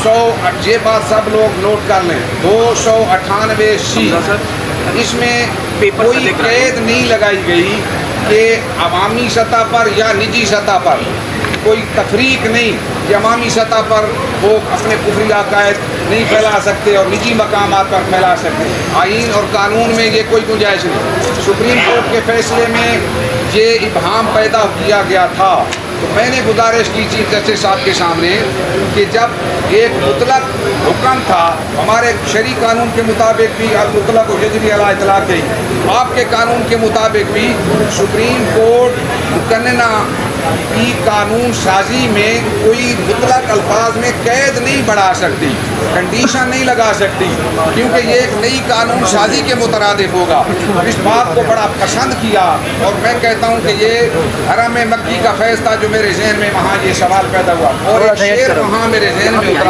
یہ بات سب لوگ نوٹ کر لیں، 298C اس میں کوئی قید نہیں لگائی گئی کہ عوامی سطح پر یا نجی سطح پر کوئی تفریق نہیں کہ عوامی سطح پر وہ اپنے کفری عقائد نہیں پھیلا سکتے اور نجی مقامات پر پھیلا سکتے۔ آئین اور قانون میں یہ کوئی گنجائش نہیں۔ سپریم کورٹ کے فیصلے میں یہ ابہام پیدا کیا گیا تھا، تو میں نے گزارش کی چیف جسٹس صاحب کے سامنے کہ جب ایک مطلق حکم تھا ہمارے شرعی قانون کے مطابق بھی، المطلق و یجری علی اطلاق کے، آپ کے قانون کے مطابق بھی سپریم کورٹ مقننہ کی قانون سازی میں کوئی مطلق الفاظ میں قید نہیں بڑھا سکتی، کنڈیشن نہیں لگا سکتی، کیونکہ یہ ایک نئی قانون سازی کے مترادف ہوگا۔ اس بات کو بڑا پسند کیا، اور میں کہتا ہوں کہ یہ حرم مکی کا فیض تھا جو میرے ذہن میں وہاں یہ سوال پیدا ہوا، اور ایک شعر وہاں میرے ذہن میں اترا